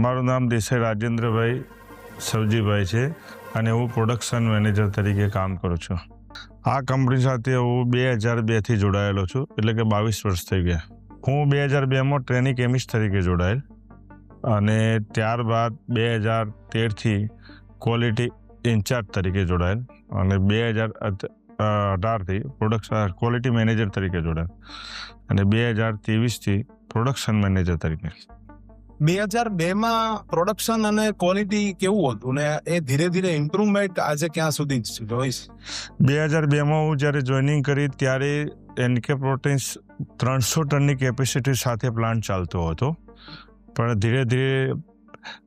મારું નામ દેસાઈ રાજેન્દ્રભાઈ સવજીભાઈ છે અને હું પ્રોડક્શન મેનેજર તરીકે કામ કરું છું. આ કંપની સાથે હું 2002થી જોડાયેલો છું, એટલે કે 22 વર્ષ થઈ ગયા. હું 2002માં ટ્રેનિંગ કેમિસ્ટ તરીકે જોડાયેલ અને ત્યારબાદ 2013થી ક્વોલિટી ઇન્ચાર્જ તરીકે જોડાયેલ અને 2018થી પ્રોડક્શન ક્વોલિટી મેનેજર તરીકે જોડાયેલ અને 2023થી પ્રોડક્શન મેનેજર તરીકે. 2002માં પ્રોડક્શન અને ક્વોલિટી કેવું હતું ને એ ધીરે ધીરે ઇમ્પ્રુવમેન્ટ આજે ક્યાં સુધી જોઈશ? 2002માં હું જ્યારે જોઈનિંગ કરી ત્યારે એનકે પ્રોટીન્સ 300 ટનની કેપેસિટી સાથે પ્લાન્ટ ચાલતો હતો, પણ ધીરે ધીરે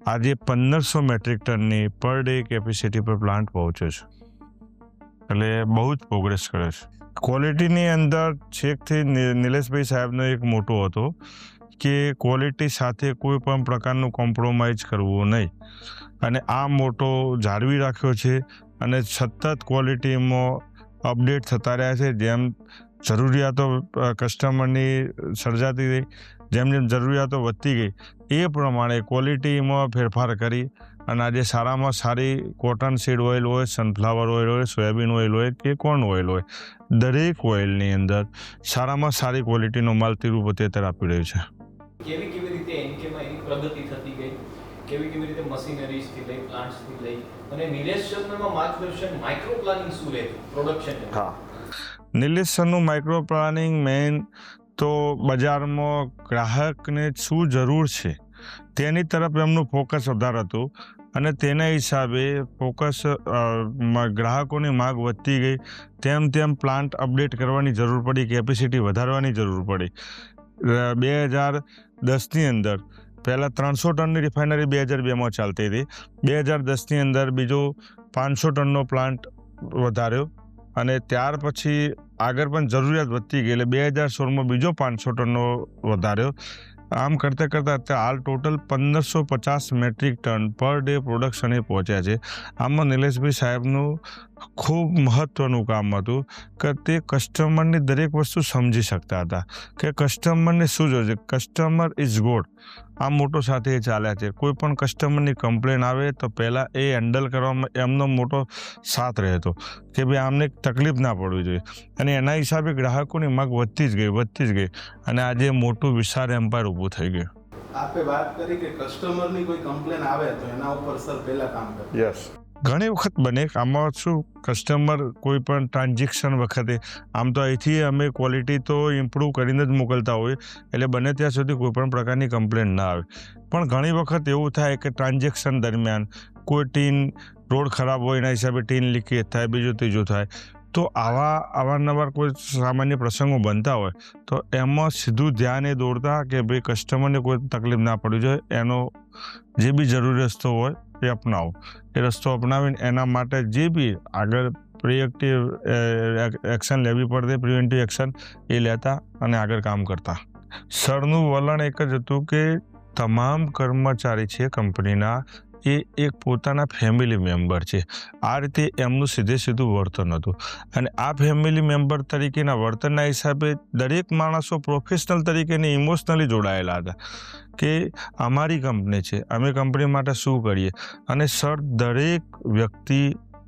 આજે 1500 મેટ્રિક ટનની પર ડે કેપેસિટી પર પ્લાન્ટ પહોંચ્યો છે, એટલે બહુ જ પ્રોગ્રેસ કરે છે. ક્વોલિટીની અંદર છેકથી નિલેશભાઈ સાહેબનો એક મોટો હતો કે ક્વોલિટી સાથે કોઈ પણ પ્રકારનું કોમ્પ્રોમાઇઝ કરવું નહીં, અને આ મોટો જાળવી રાખ્યો છે અને સતત ક્વોલિટીમાં અપડેટ થતા રહ્યા છે. જેમ જરૂરિયાતો કસ્ટમરની સર્જાતી ગઈ, જેમ જેમ જરૂરિયાતો વધતી ગઈ એ પ્રમાણે ક્વોલિટીમાં ફેરફાર કરી અને આજે સારામાં સારી કોટન સીડ ઓઇલ હોય, સનફ્લાવર ઓઇલ હોય, સોયાબીન ઓઇલ હોય કે કોર્ન ઓઇલ હોય, દરેક ઓઇલની અંદર સારામાં સારી ક્વોલિટીનો માલ તિરુપતિ અત્યારે આપી રહ્યું છે. કેવી રીતે એનકેમાં એની પ્રગતિ થતી ગઈ, કેવી રીતે મશીનરીઝથી લઈ પ્લાન્ટ્સથી લઈ, અને નિલેશ શર્મામાં માર્ગદર્શન માઇક્રો પ્લાનિંગ શું રહે પ્રોડક્શન? નિલેશ સરનું માઇક્રો પ્લાનિંગ મેઇન તો બજારમાં ગ્રાહકને શું જરૂર છે તેની તરફ એમનું ફોકસ વધારે હતું અને તેના હિસાબે ફોકસ ગ્રાહકોની માંગ વધતી ગઈ તેમ તેમ પ્લાન્ટ અપડેટ કરવાની જરૂર પડી, કેપેસિટી વધારવાની જરૂર પડી. 2010ની અંદર પહેલાં 300 ટનની રિફાઇનરી 2002માં ચાલતી હતી. 2010ની અંદર બીજો 500 ટનનો પ્લાન્ટ વધાર્યો અને ત્યાર પછી આગળ પણ જરૂરિયાત વધતી ગઈ એટલે 2016માં બીજો 500 ટનનો વધાર્યો. આમ કરતાં કરતાં અત્યારે હાલ total 1550 metric ton per day પ્રોડક્શને પહોંચ્યા છે. આમાં નિલેશભાઈ સાહેબનું ખૂબ મહત્ત્વનું કામ હતું કે તે કસ્ટમરની દરેક વસ્તુ સમજી શકતા હતા કે કસ્ટમરને શું જોઈએ છે. કસ્ટમર ઇઝ ગોડ આ મોટો સાથે એ ચાલ્યા છે. કોઈ પણ કસ્ટમરની કમ્પ્લેન આવે તો પહેલાં એ હેન્ડલ કરવામાં એમનો મોટો સાથ રહેતો કે ભાઈ આમને તકલીફ ના પડવી જોઈએ, અને એના હિસાબે ગ્રાહકોની માંગ વધતી જ ગઈ અને આજે મોટું વિશાળ એમ્પાયર ઊભું થઈ ગયું. આપે વાત કરી કે કસ્ટમરની કોઈ કમ્પ્લેન આવે તો એના ઉપર સર પહેલા કામ કરે. યસ, ઘણી વખત બને. આમાં શું કસ્ટમર કોઈ પણ ટ્રાન્ઝેક્શન વખતે આમ તો અહીંથી અમે ક્વોલિટી તો ઇમ્પ્રૂવ કરીને જ મોકલતા હોઈએ, એટલે બને ત્યાં સુધી કોઈ પણ પ્રકારની કમ્પ્લેન ના આવે. પણ ઘણી વખત એવું થાય કે ટ્રાન્ઝેક્શન દરમિયાન કોઈ ટીન રોડ ખરાબ હોય એના હિસાબે ટીન લીકેજ થાય, બીજું ત્રીજું થાય, તો અવારનવાર કોઈ સામાન્ય પ્રસંગો બનતા હોય તો એમાં સીધું ધ્યાન એ દોરતા કે ભાઈ કસ્ટમરને કોઈ તકલીફ ના પડવી જોઈએ, એનો જે બી જરૂરી રસ્તો હોય એ અપનાવો. એ રસ્તો અપનાવીને એના માટે જે બી આગળ પ્રિએક્ટિવ એક્શન લેવી પડતી, પ્રિવેન્ટિવ એક્શન એ લેતા અને આગળ કામ કરતા. સરનું વલણ એક જ હતું કે તમામ કર્મચારી છે કંપનીના એ એક પોતાના ફેમિલી મેમ્બર છે. આ રીતે એમનું સીધું વર્તન હતું અને આ ફેમિલી મેમ્બર તરીકેના વર્તનના હિસાબે દરેક માણસો પ્રોફેશનલ તરીકે ને ઇમોશનલી જોડાયેલા હતા કે અમારી કંપની છે, અમે કંપની માટે શું કરીએ. અને સર દરેક વ્યક્તિ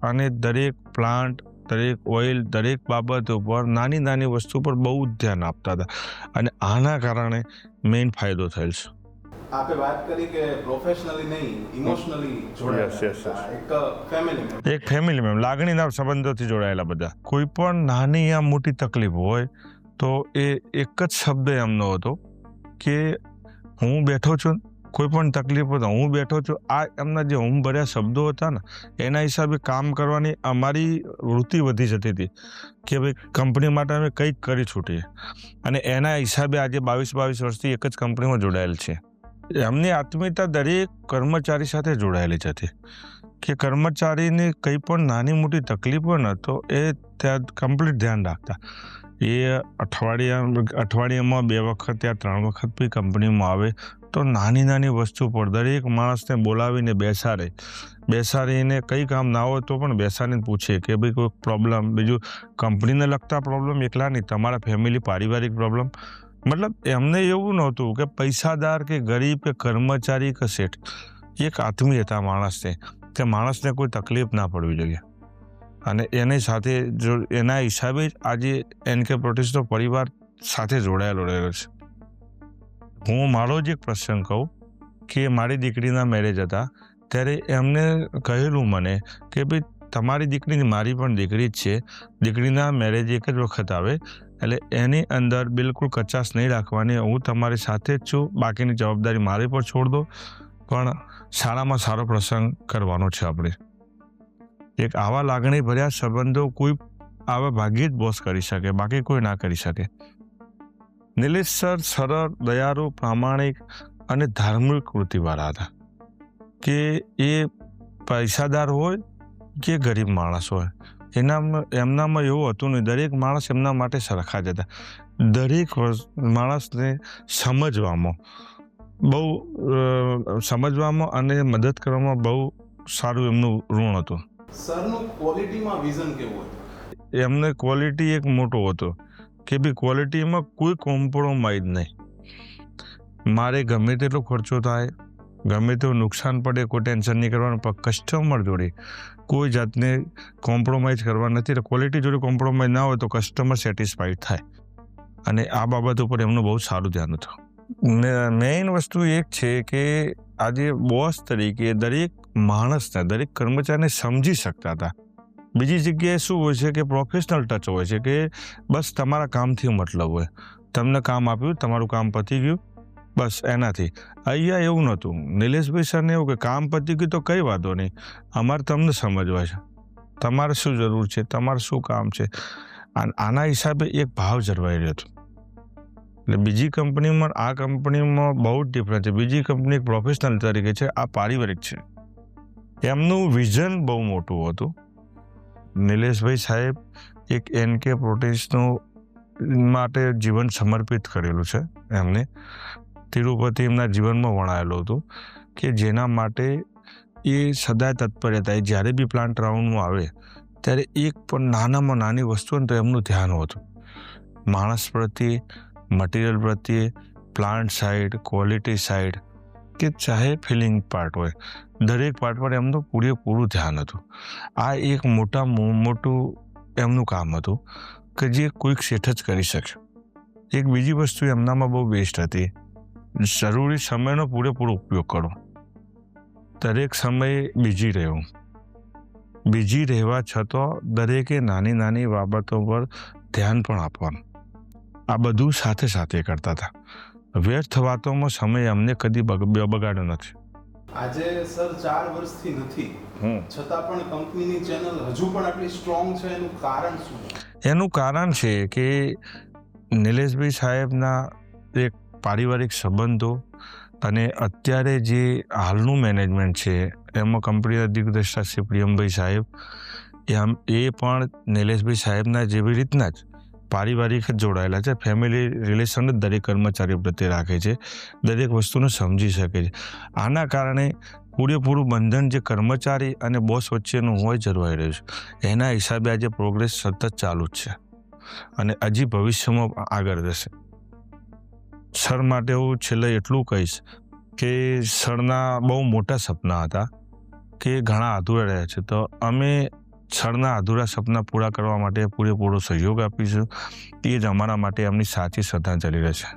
અને દરેક પ્લાન્ટ, દરેક ઓઇલ, દરેક બાબત ઉપર નાની નાની વસ્તુ પર બહુ જ ધ્યાન આપતા હતા અને આના કારણે મેઇન ફાયદો થયેલ છે. આપે વાત કરી કે પ્રોફેશનલી નહીં ઇમોશનલી જોડાયેલા, એક ફેમિલી મેમ્બર લાગણીના સંબંધોથી જોડાયેલા બધા. કોઈ પણ નાની યા મોટી તકલીફ હોય તો એ એક જ શબ્દ એમનો હતો કે હું બેઠો છું, કોઈ પણ તકલીફ હોય તો હું બેઠો છું. આ એમના જે હું ભર્યા શબ્દો હતા ને એના હિસાબે કામ કરવાની અમારી વૃત્તિ વધી જતી હતી કે ભાઈ કંપની માટે અમે કંઈક કરી છૂટીએ, અને એના હિસાબે આજે 22 વર્ષથી એક જ કંપનીમાં જોડાયેલ છે. એમની આત્મીયતા દરેક કર્મચારી સાથે જોડાયેલી જ હતી કે કર્મચારીને કંઈ પણ નાની મોટી તકલીફ હોય ને તો એ ત્યાં કમ્પ્લીટ ધ્યાન રાખતા. એ અઠવાડિયામાં 2 વખત યા 3 વખત બી કંપનીમાં આવે તો નાની વસ્તુ પર દરેક માણસને બોલાવીને બેસાડીને કંઈ કામ ના હોય તો પણ બેસાડીને પૂછે કે ભાઈ કોઈ પ્રોબ્લેમ, બીજું કંપનીને લગતા પ્રોબ્લેમ એકલા નહીં, તમારા ફેમિલી પારિવારિક પ્રોબ્લેમ મતલબ એમને એવું નહોતું કે પૈસાદાર કે ગરીબ કે કર્મચારી કે શેઠ, એક આત્મીયતા માણસને, કે માણસને કોઈ તકલીફ ના પડવી જોઈએ. અને એની સાથે જો એના હિસાબે જ આજે એનકે પ્રોટીન્સનો પરિવાર સાથે જોડાયેલો રહેલો છે. હું મારો જ એક પ્રસંગ કહું કે મારી દીકરીના મેરેજ હતા ત્યારે એમને કહેલું મને કે ભાઈ તમારી દીકરીની મારી પણ દીકરી જ છે, દીકરીના મેરેજ એક જ વખત આવે એટલે એની અંદર બિલકુલ કચાશ નહીં રાખવાની, હું તમારી સાથે જ છું, બાકીની જવાબદારી મારી પર છોડ દો, પણ સારામાં સારો પ્રસંગ કરવાનો છે આપણે. એક આવા લાગણી ભર્યા સંબંધો કોઈ આવા ભાગ્યે જ બોસ કરી શકે, બાકી કોઈ ના કરી શકે. નિલેશ સર સરળ, દયાળુ, પ્રામાણિક અને ધાર્મિક વૃત્તિવાળા હતા કે એ પૈસાદાર હોય કે ગરીબ માણસ હોય એમનામાં એવું હતું નહીં. દરેક માણસ એમના માટે સરખા જ હતા. દરેક માણસને સમજવામાં અને મદદ કરવામાં બહુ સારું એમનું ઋણ હતું. સરનું ક્વોલિટીમાં વિઝન કેવું હતું? એમને ક્વોલિટી એક મોટો હતો કે ભાઈ ક્વોલિટીમાં કોઈ કોમ્પ્રોમાઇઝ નહીં. મારે ગમે તેટલો ખર્ચો થાય, ગમે તેવું નુકસાન પડે, કોઈ ટેન્શન નહીં કરવાનું, પણ કસ્ટમર જોડે કોઈ જાતને કોમ્પ્રોમાઇઝ કરવા નથી. ક્વોલિટી જોડે કોમ્પ્રોમાઇઝ ના હોય તો કસ્ટમર સેટિસ્ફાઈડ થાય. અને આ બાબત ઉપર એમનું બહુ સારું ધ્યાન હતું. મેઇન વસ્તુ એક છે કે આજે બોસ તરીકે દરેક માણસને, દરેક કર્મચારીને સમજી શકતા હતા. બીજી જગ્યાએ શું હોય છે કે પ્રોફેશનલ ટચ હોય છે કે બસ તમારા કામથી મતલબ હોય, તમને કામ આપ્યું, તમારું કામ પતી ગયું, બસ એનાથી. અહીંયા એવું નહોતું. નિલેશભાઈ સરને એવું કે કામ પતી ગયું તો કંઈ વાંધો નહીં, અમારે તમને સમજવા છે, તમારે શું જરૂર છે, તમારે શું કામ છે. આના હિસાબે એક ભાવ જળવાઈ રહ્યો હતો. એટલે બીજી કંપનીમાં આ કંપનીમાં બહુ જ ડિફરન્સ છે. બીજી કંપની એક પ્રોફેશનલ તરીકે છે, આ પારિવારિક છે. એમનું વિઝન બહુ મોટું હતું. નિલેશભાઈ સાહેબ એક એનકે પ્રોટીન્સનું માટે જીવન સમર્પિત કરેલું છે. એમને તિરુપતિ એમના જીવનમાં વણાયેલું હતું કે જેના માટે એ સદાય તત્પર હતા. જ્યારે બી પ્લાન્ટ રાઉન્ડમાં આવે ત્યારે એક પણ નાનામાં નાની વસ્તુ તો એમનું ધ્યાન હતું. માણસ પ્રત્યે, મટીરિયલ પ્રત્યે, પ્લાન્ટ સાઇડ, ક્વોલિટી સાઇડ કે ચાહે ફિલિંગ પાર્ટ હોય, દરેક પાર્ટ પર એમનું પૂરેપૂરું ધ્યાન હતું. આ એક મોટું એમનું કામ હતું કે જે કોઈક શેઠ જ કરી શકે. એક બીજી વસ્તુ એમનામાં બહુ બેસ્ટ હતી, જરૂરી સમયનો પૂરેપૂરો ઉપયોગ કરો. દરેક સમયે બીજી રહેવા છતાં દરેકે નાની નાની બાબતો પર ધ્યાન પણ આપવાનું. આ બધું સાથે સાથે કરતા હતા. વ્યર્થ વાતોમાં સમય અમને કદી બગાડ્યો નથી. આજે સર 4 વર્ષથી નથી, છતાં પણ કંપનીની ચેનલ હજુ પણ આટલી સ્ટ્રોંગ છે, એનું કારણ શું? એનું કારણ છે કે નિલેશભાઈ સાહેબના એક પારિવારિક સંબંધો અને અત્યારે જે હાલનું મેનેજમેન્ટ છે એમાં કંપનીના દિગ્દર્શક શ્રી પ્રિયમભાઈ સાહેબ એ પણ નિલેશભાઈ સાહેબના જેવી રીતના જ પારિવારિક જ જોડાયેલા છે. ફેમિલી રિલેશન જ દરેક કર્મચારી પ્રત્યે રાખે છે, દરેક વસ્તુને સમજી શકે છે. આના કારણે પૂરેપૂરું બંધન જે કર્મચારી અને બોસ વચ્ચેનું હોય જળવાઈ રહ્યું છે. એના હિસાબે આજે પ્રોગ્રેસ સતત ચાલુ જ છે અને હજી ભવિષ્યમાં આગળ જશે. સર માટે હું છેલ્લે એટલું કહીશ કે સરના બહુ મોટા સપના હતા કે ઘણા અધૂરા રહ્યા છે, તો અમે સરના અધૂરા સપના પૂરા કરવા માટે પૂરેપૂરો સહયોગ આપીશું. એ જ અમારા માટે એમની સાચી શ્રદ્ધાંજલિ રહેશે.